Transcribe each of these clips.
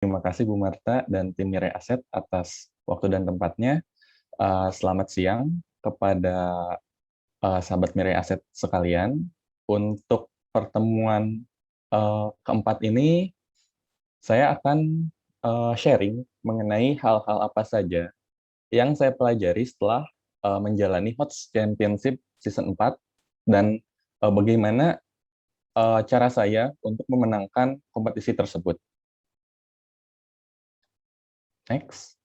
Terima kasih Bu Marta dan tim Mirai Aset atas waktu dan tempatnya. Selamat siang kepada sahabat Mirai Aset sekalian. Untuk pertemuan keempat ini, saya akan sharing mengenai hal-hal apa saja yang saya pelajari setelah menjalani HOTS Championship Season 4 dan bagaimana cara saya untuk memenangkan kompetisi tersebut. Next.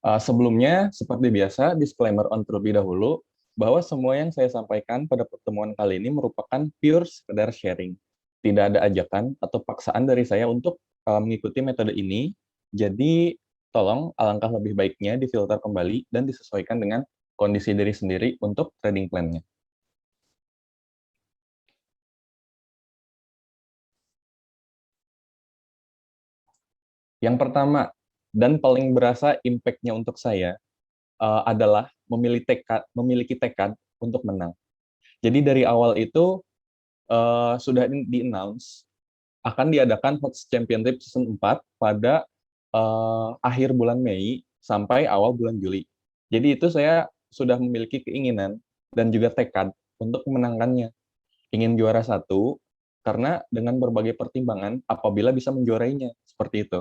Sebelumnya, seperti biasa, disclaimer on terlebih dahulu, bahwa semua yang saya sampaikan pada pertemuan kali ini merupakan pure sekedar sharing. Tidak ada ajakan atau paksaan dari saya untuk mengikuti metode ini, jadi tolong alangkah lebih baiknya difilter kembali dan disesuaikan dengan kondisi diri sendiri untuk trading plan-nya. Yang pertama, dan paling berasa impact-nya untuk saya, adalah memiliki tekad untuk menang. Jadi dari awal itu sudah di-announce akan diadakan HOTS Championship Season 4 pada akhir bulan Mei sampai awal bulan Juli. Jadi itu saya sudah memiliki keinginan dan juga tekad untuk memenangkannya. Ingin juara satu, karena dengan berbagai pertimbangan apabila bisa menjuarainya, seperti itu.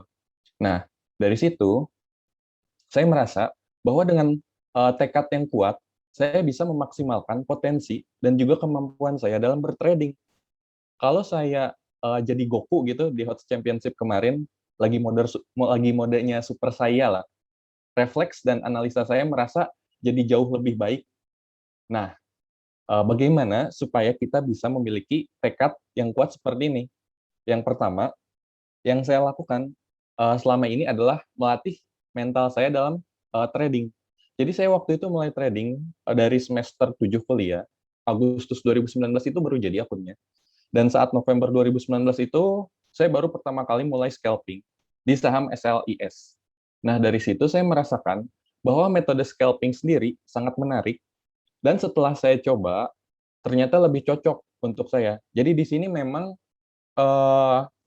Nah, dari situ saya merasa bahwa dengan tekad yang kuat, saya bisa memaksimalkan potensi dan juga kemampuan saya dalam bertrading. Kalau saya jadi Goku gitu di HOTS Championship kemarin, lagi modenya super saya lah, refleks dan analisa saya merasa jadi jauh lebih baik. Nah, bagaimana supaya kita bisa memiliki tekad yang kuat seperti ini? Yang pertama, yang saya lakukan selama ini adalah melatih mental saya dalam trading. Jadi saya waktu itu mulai trading dari semester 7 kuliah, Agustus 2019 itu baru jadi akunnya. Dan saat November 2019 itu, saya baru pertama kali mulai scalping di saham SLIS. Nah, dari situ saya merasakan bahwa metode scalping sendiri sangat menarik, dan setelah saya coba, ternyata lebih cocok untuk saya. Jadi di sini memang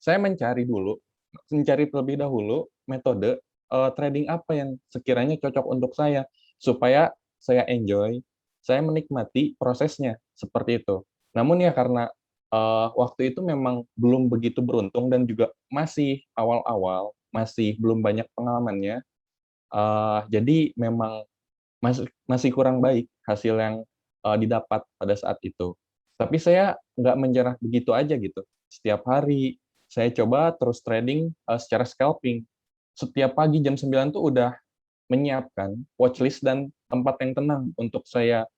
saya mencari terlebih dahulu metode trading apa yang sekiranya cocok untuk saya, supaya saya enjoy, saya menikmati prosesnya, seperti itu. Namun ya karena waktu itu memang belum begitu beruntung dan juga masih awal-awal, masih belum banyak pengalamannya, jadi memang masih kurang baik hasil yang didapat pada saat itu. Tapi saya nggak menyerah begitu aja gitu. Setiap hari saya coba terus trading secara scalping. Setiap pagi jam 9 tuh udah menyiapkan watchlist dan tempat yang tenang untuk saya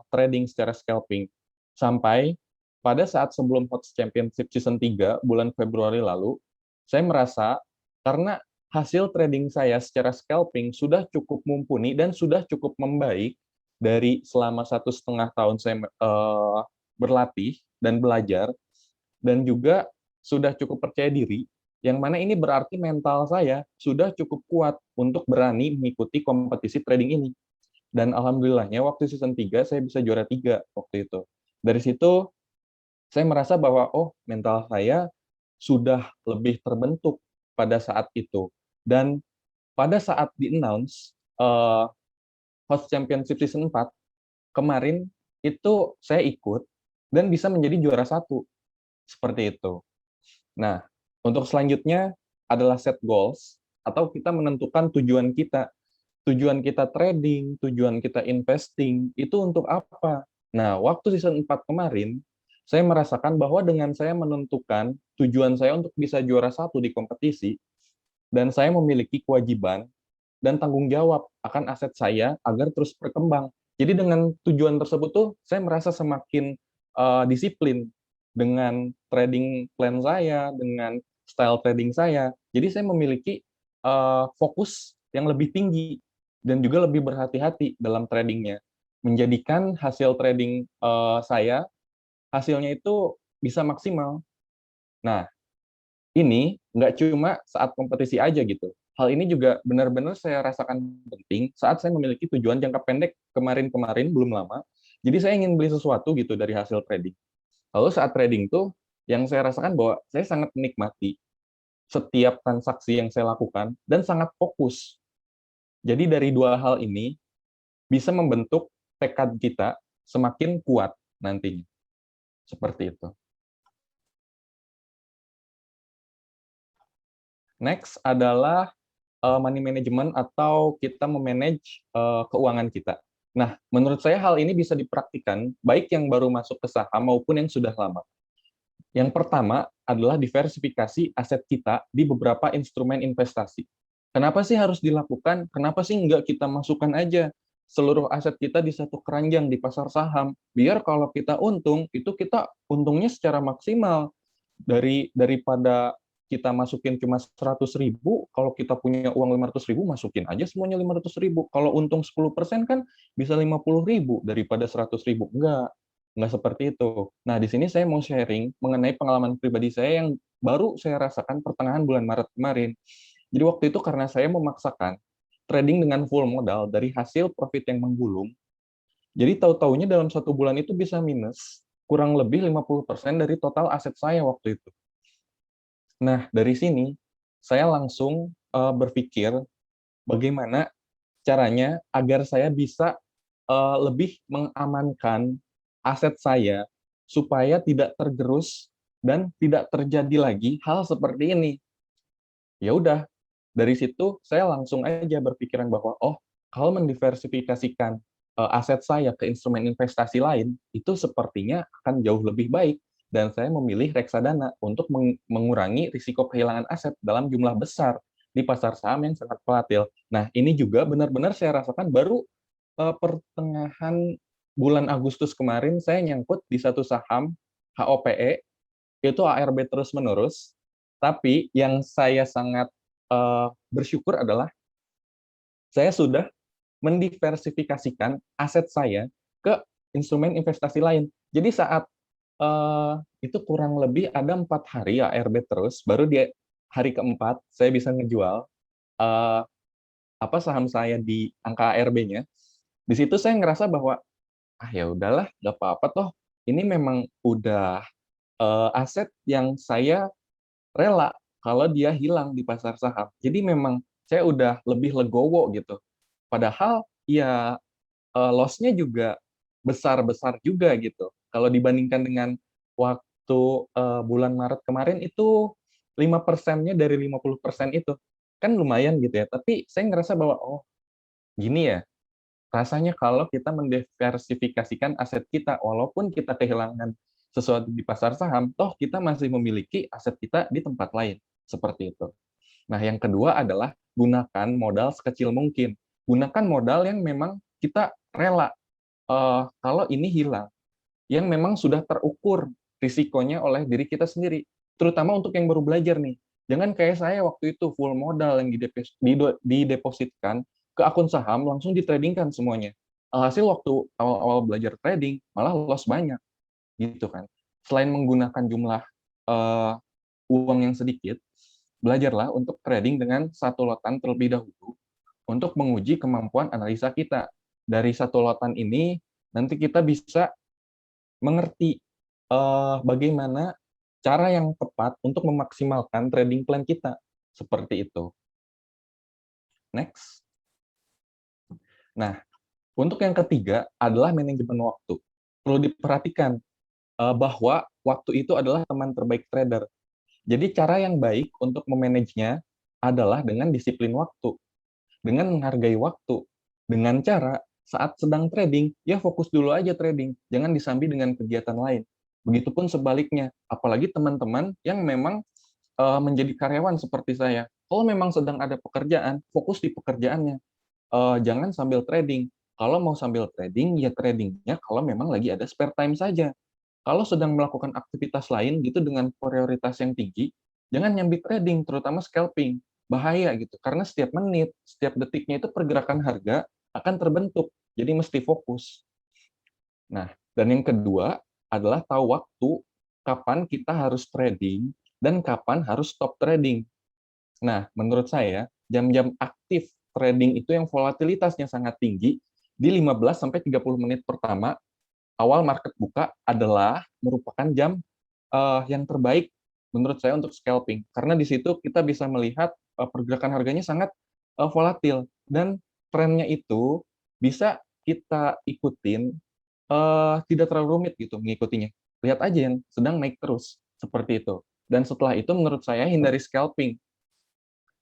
trading secara scalping. Sampai pada saat sebelum HOTS Championship Season 3 bulan Februari lalu, saya merasa karena hasil trading saya secara scalping sudah cukup mumpuni dan sudah cukup membaik dari selama 1,5 tahun saya berlatih dan belajar, dan juga sudah cukup percaya diri, yang mana ini berarti mental saya sudah cukup kuat untuk berani mengikuti kompetisi trading ini. Dan alhamdulillahnya waktu season 3 saya bisa juara 3 waktu itu. Dari situ saya merasa bahwa oh, mental saya sudah lebih terbentuk pada saat itu. Dan pada saat di-announce host championship season 4 kemarin itu saya ikut dan bisa menjadi juara satu, seperti itu. Nah, untuk selanjutnya adalah set goals, atau kita menentukan tujuan kita. Tujuan kita trading, tujuan kita investing, itu untuk apa? Nah, waktu season 4 kemarin, saya merasakan bahwa dengan saya menentukan tujuan saya untuk bisa juara satu di kompetisi, dan saya memiliki kewajiban dan tanggung jawab akan aset saya agar terus berkembang. Jadi dengan tujuan tersebut tuh, saya merasa semakin disiplin dengan trading plan saya, dengan style trading saya. Jadi saya memiliki fokus yang lebih tinggi dan juga lebih berhati-hati dalam tradingnya, menjadikan hasil trading saya, hasilnya itu bisa maksimal. Nah, ini nggak cuma saat kompetisi aja gitu. Hal ini juga benar-benar saya rasakan penting saat saya memiliki tujuan jangka pendek kemarin-kemarin belum lama. Jadi saya ingin beli sesuatu gitu dari hasil trading. Lalu saat trading tuh Yang saya rasakan bahwa saya sangat menikmati setiap transaksi yang saya lakukan dan sangat fokus. Jadi dari dua hal ini bisa membentuk tekad kita semakin kuat nantinya. Seperti itu. Next adalah money management atau kita memanage keuangan kita. Nah, menurut saya hal ini bisa dipraktikkan baik yang baru masuk ke saham maupun yang sudah lama. Yang pertama adalah diversifikasi aset kita di beberapa instrumen investasi. Kenapa sih harus dilakukan? Kenapa sih nggak kita masukkan aja seluruh aset kita di satu keranjang di pasar saham? Biar kalau kita untung, itu kita untungnya secara maksimal. Daripada kita masukin cuma 100.000, kalau kita punya uang 500.000, masukin aja semuanya 500.000. Kalau untung 10% kan bisa 50.000 daripada 100.000. Enggak seperti itu. Nah, di sini saya mau sharing mengenai pengalaman pribadi saya yang baru saya rasakan pertengahan bulan Maret kemarin. Jadi waktu itu karena saya memaksakan trading dengan full modal dari hasil profit yang menggulung, jadi tahu-taunya dalam satu bulan itu bisa minus kurang lebih 50% dari total aset saya waktu itu. Nah, dari sini saya langsung berpikir bagaimana caranya agar saya bisa lebih mengamankan aset saya supaya tidak tergerus dan tidak terjadi lagi hal seperti ini. Ya udah, dari situ saya langsung aja berpikiran bahwa kalau mendiversifikasikan aset saya ke instrumen investasi lain itu sepertinya akan jauh lebih baik, dan saya memilih reksadana untuk mengurangi risiko kehilangan aset dalam jumlah besar di pasar saham yang sangat volatil. Nah, ini juga benar-benar saya rasakan baru pertengahan bulan Agustus kemarin. Saya nyangkut di satu saham HOPE, itu ARB terus-menerus, tapi yang saya sangat bersyukur adalah saya sudah mendiversifikasikan aset saya ke instrumen investasi lain. Jadi saat itu kurang lebih ada 4 hari ARB terus, baru di hari keempat saya bisa ngejual uh, saham saya di angka ARB-nya. Di situ saya ngerasa bahwa ya udahlah, nggak apa-apa toh. Ini memang udah aset yang saya rela kalau dia hilang di pasar saham. Jadi memang saya udah lebih legowo gitu. Padahal ya loss-nya juga besar-besar juga gitu. Kalau dibandingkan dengan waktu bulan Maret kemarin itu 5%-nya dari 50% itu. Kan lumayan gitu ya. Tapi saya ngerasa bahwa gini ya, rasanya kalau kita mendiversifikasikan aset kita, walaupun kita kehilangan sesuatu di pasar saham, toh kita masih memiliki aset kita di tempat lain. Seperti itu. Nah, yang kedua adalah gunakan modal sekecil mungkin. Gunakan modal yang memang kita rela kalau ini hilang, yang memang sudah terukur risikonya oleh diri kita sendiri. Terutama untuk yang baru belajar nih. Jangan kayak saya waktu itu full modal yang didepositkan ke akun saham langsung ditradingkan semuanya. Alhasil waktu awal-awal belajar trading malah loss banyak gitu kan. Selain menggunakan jumlah uh, uang yang sedikit, belajarlah untuk trading dengan satu lotan terlebih dahulu untuk menguji kemampuan analisa kita. Dari satu lotan ini nanti kita bisa mengerti bagaimana cara yang tepat untuk memaksimalkan trading plan kita. Seperti itu. Next. Nah, untuk yang ketiga adalah manajemen waktu. Perlu diperhatikan bahwa waktu itu adalah teman terbaik trader. Jadi cara yang baik untuk memanagenya adalah dengan disiplin waktu, dengan menghargai waktu, dengan cara saat sedang trading, ya fokus dulu aja trading, jangan disambi dengan kegiatan lain. Begitupun sebaliknya, apalagi teman-teman yang memang menjadi karyawan seperti saya. Kalau memang sedang ada pekerjaan, fokus di pekerjaannya. Jangan sambil trading. Kalau mau sambil trading, ya tradingnya kalau memang lagi ada spare time saja. Kalau sedang melakukan aktivitas lain gitu dengan prioritas yang tinggi, jangan nyambi trading, terutama scalping. Bahaya gitu, karena setiap menit, setiap detiknya itu pergerakan harga akan terbentuk. Jadi mesti fokus. Nah, dan yang kedua adalah tahu waktu kapan kita harus trading dan kapan harus stop trading. Nah, menurut saya, jam-jam aktif trading itu yang volatilitasnya sangat tinggi di 15 sampai 30 menit pertama awal market buka adalah merupakan jam yang terbaik menurut saya untuk scalping, karena di situ kita bisa melihat pergerakan harganya sangat volatil, dan trennya itu bisa kita ikutin, tidak terlalu rumit gitu mengikutinya. Lihat aja yang sedang naik terus, seperti itu. Dan setelah itu menurut saya hindari scalping,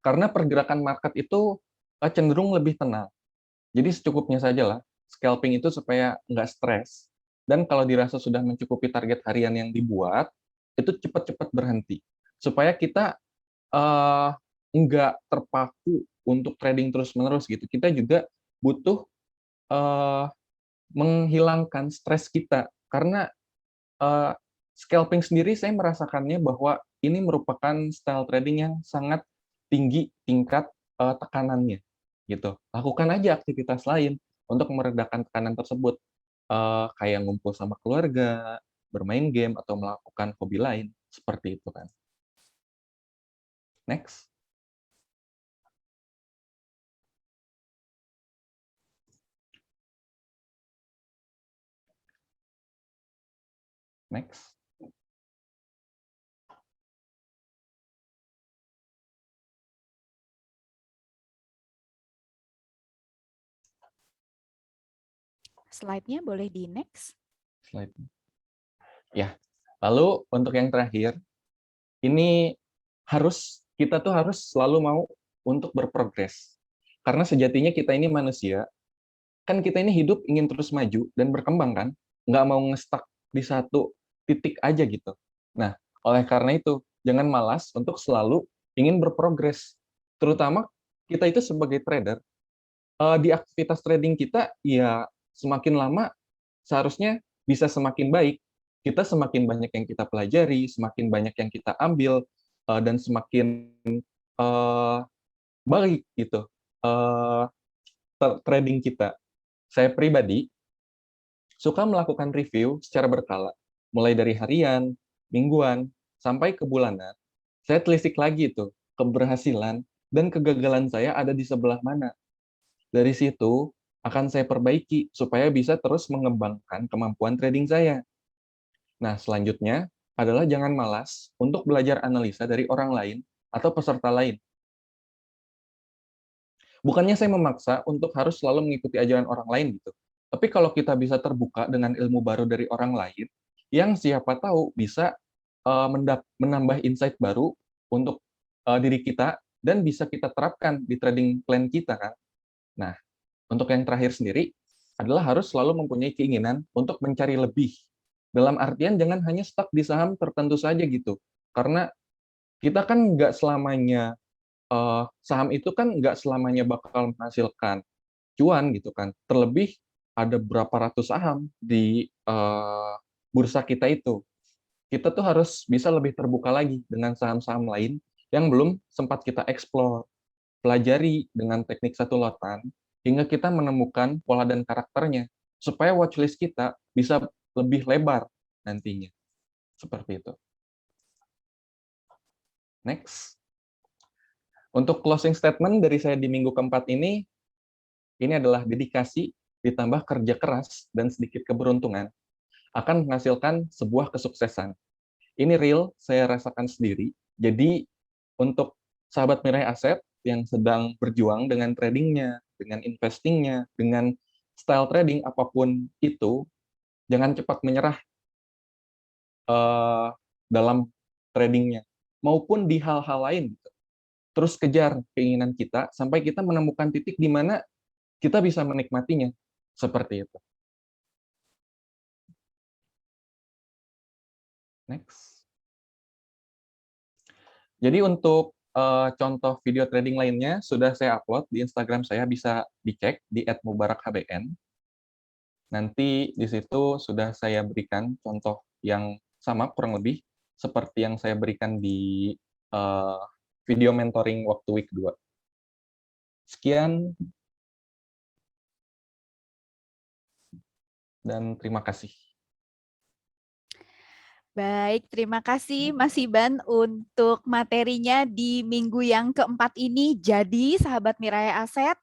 karena pergerakan market itu cenderung lebih tenang. Jadi secukupnya saja lah, scalping itu supaya nggak stres. Dan kalau dirasa sudah mencukupi target harian yang dibuat, itu cepat-cepat berhenti. Supaya kita eh, nggak terpaku untuk trading terus-menerus gitu. Kita juga butuh eh, menghilangkan stres kita. Karena eh, scalping sendiri saya merasakannya bahwa ini merupakan style trading yang sangat tinggi tingkat tekanannya gitu. Lakukan aja aktivitas lain untuk meredakan tekanan tersebut, kayak ngumpul sama keluarga, bermain game atau melakukan hobi lain seperti itu kan. Next. Next. Slide-nya boleh di next. Slide. Ya. Lalu untuk yang terakhir, ini kita tuh harus selalu mau untuk berprogres. Karena sejatinya kita ini manusia, kan kita ini hidup ingin terus maju dan berkembang kan, nggak mau ngestak di satu titik aja gitu. Nah, oleh karena itu, jangan malas untuk selalu ingin berprogres. Terutama kita itu sebagai trader, di aktivitas trading kita, ya semakin lama seharusnya bisa semakin baik. Kita semakin banyak yang kita pelajari, semakin banyak yang kita ambil, dan semakin eh, baik gitu eh, trading kita. Saya pribadi suka melakukan review secara berkala, mulai dari harian, mingguan, sampai ke bulanan. Saya telisik lagi tuh, keberhasilan dan kegagalan saya ada di sebelah mana. Dari situ, akan saya perbaiki supaya bisa terus mengembangkan kemampuan trading saya. Nah, selanjutnya adalah jangan malas untuk belajar analisa dari orang lain atau peserta lain. Bukannya saya memaksa untuk harus selalu mengikuti ajaran orang lain gitu. Tapi kalau kita bisa terbuka dengan ilmu baru dari orang lain, yang siapa tahu bisa menambah insight baru untuk diri kita dan bisa kita terapkan di trading plan kita kan. Nah, untuk yang terakhir sendiri adalah harus selalu mempunyai keinginan untuk mencari lebih. Dalam artian jangan hanya stuck di saham tertentu saja gitu. Karena kita kan nggak selamanya saham itu kan nggak selamanya bakal menghasilkan cuan gitu kan. Terlebih ada berapa ratus saham di bursa kita itu. Kita tuh harus bisa lebih terbuka lagi dengan saham-saham lain yang belum sempat kita explore, pelajari dengan teknik satu lotan, hingga kita menemukan pola dan karakternya, supaya watchlist kita bisa lebih lebar nantinya. Seperti itu. Next. Untuk closing statement dari saya di minggu keempat ini adalah dedikasi ditambah kerja keras dan sedikit keberuntungan akan menghasilkan sebuah kesuksesan. Ini real, saya rasakan sendiri. Jadi untuk sahabat Mirai Aset yang sedang berjuang dengan tradingnya, dengan investingnya, dengan style trading apapun itu, jangan cepat menyerah dalam tradingnya, maupun di hal-hal lain. Terus kejar keinginan kita sampai kita menemukan titik di mana kita bisa menikmatinya. Seperti itu. Next. Jadi untuk contoh video trading lainnya sudah saya upload di Instagram saya, bisa dicek di @mubarakhbn. Nanti di situ sudah saya berikan contoh yang sama kurang lebih seperti yang saya berikan di video mentoring waktu week 2. Sekian dan terima kasih. Baik, terima kasih Mas Iban untuk materinya di minggu yang keempat ini. Jadi, sahabat Mirai Aset,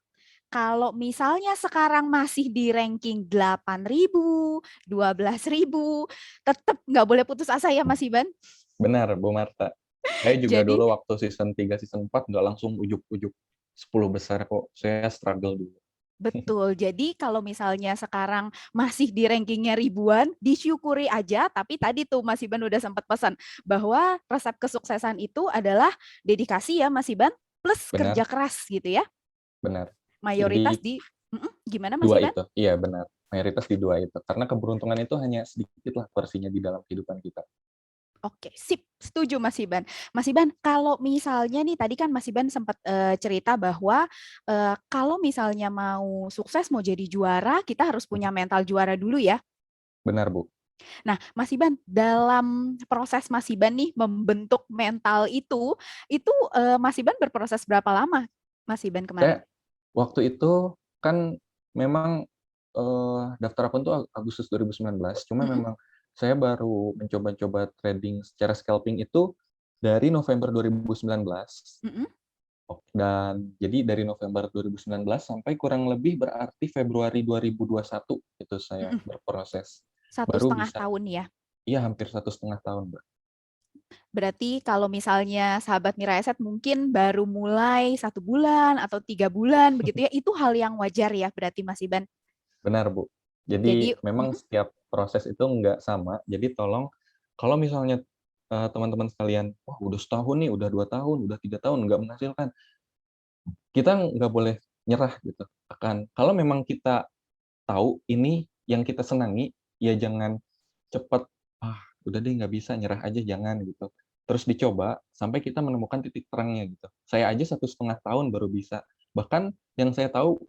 kalau misalnya sekarang masih di ranking 8.000, 12.000, tetap nggak boleh putus asa ya Mas Iban. Benar, Bu Marta. Saya juga Jadi dulu waktu season 3, season 4 nggak langsung ujuk-ujuk 10 besar kok. Saya struggle dulu. betul. Jadi kalau misalnya sekarang masih di rankingnya ribuan, disyukuri aja. Tapi tadi tuh Mas Iban udah sempat pesan bahwa resep kesuksesan itu adalah dedikasi ya Mas Iban, plus kerja Benar, keras gitu ya. benar. Mayoritas Jadi di gimana Mas dua Iban? itu, iya benar. Mayoritas di dua itu. Karena keberuntungan itu hanya sedikit lah porsinya di dalam kehidupan kita. Oke, sip, setuju Mas Iban. Mas Iban, kalau misalnya nih tadi kan Mas Iban sempat cerita bahwa kalau misalnya mau sukses, mau jadi juara, kita harus punya mental juara dulu ya. Benar, Bu. Nah, Mas Iban, dalam proses Mas Iban nih membentuk mental itu Mas Iban berproses berapa lama, Mas Iban kemarin? Saya waktu itu kan memang daftar akun tuh Agustus 2019, cuma Mm-mm, memang saya baru mencoba-coba trading secara scalping itu dari November 2019. mm-mm, Dan jadi dari November 2019 sampai kurang lebih berarti Februari 2021 itu saya mm-mm. berproses. Satu Baru setengah bisa, tahun ya. iya hampir 1,5 tahun, Mbak. Berarti kalau misalnya sahabat Mira Eset mungkin baru mulai 1 bulan atau 3 bulan begitu ya, itu hal yang wajar ya berarti Mas Iban. Benar, Bu. Jadi, Jadi memang setiap proses itu nggak sama. Jadi tolong kalau misalnya teman-teman sekalian, wah udah setahun nih, udah 2 tahun, udah 3 tahun nggak menghasilkan, kita nggak boleh nyerah gitu. Kalau memang kita tahu ini yang kita senangi, ya jangan cepet, "Ah, udah deh nggak bisa, nyerah aja," jangan gitu. Terus dicoba sampai kita menemukan titik terangnya gitu. Saya aja 1,5 tahun baru bisa. Bahkan yang saya tahu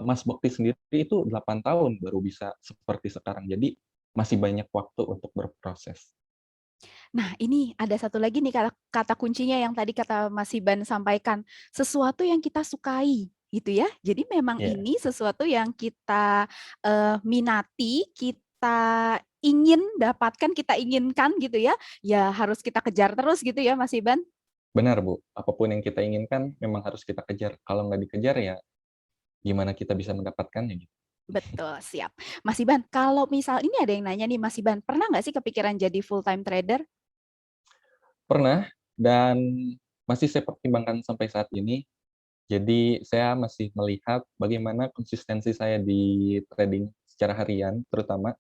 Mas Bokti sendiri itu 8 tahun baru bisa seperti sekarang. Jadi masih banyak waktu untuk berproses. nah ini ada satu lagi nih kata, kata kuncinya yang tadi kata Mas Iban sampaikan, sesuatu yang kita sukai gitu ya. Jadi memang Iya, ini sesuatu yang kita minati, kita ingin dapatkan, kita inginkan gitu ya. Ya harus kita kejar terus gitu ya Mas Iban. benar Bu. Apapun yang kita inginkan memang harus kita kejar. Kalau nggak dikejar ya gimana kita bisa mendapatkannya gitu. Betul, siap. Mas Iban, kalau misal ini ada yang nanya nih Mas Iban, pernah nggak sih kepikiran jadi full time trader? Pernah dan masih saya pertimbangkan sampai saat ini. Jadi saya masih melihat bagaimana konsistensi saya di trading secara harian, terutama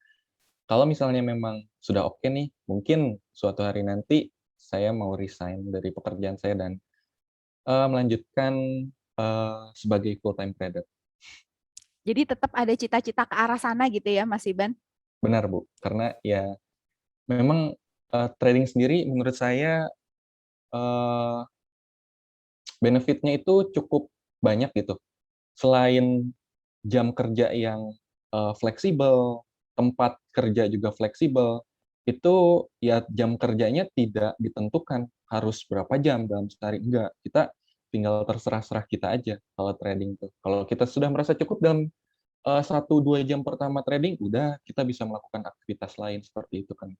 kalau misalnya memang sudah oke nih, mungkin suatu hari nanti saya mau resign dari pekerjaan saya dan melanjutkan sebagai full time trader. Jadi tetap ada cita-cita ke arah sana gitu ya Mas Iban? Benar Bu, karena ya memang trading sendiri menurut saya eh, benefitnya itu cukup banyak gitu. Selain jam kerja yang fleksibel, tempat kerja juga fleksibel, itu ya jam kerjanya tidak ditentukan harus berapa jam dalam sehari, enggak. Kita tinggal terserah-serah kita aja kalau trading tuh. Kalau kita sudah merasa cukup dalam 1, 2 jam pertama trading, udah kita bisa melakukan aktivitas lain seperti itu kan.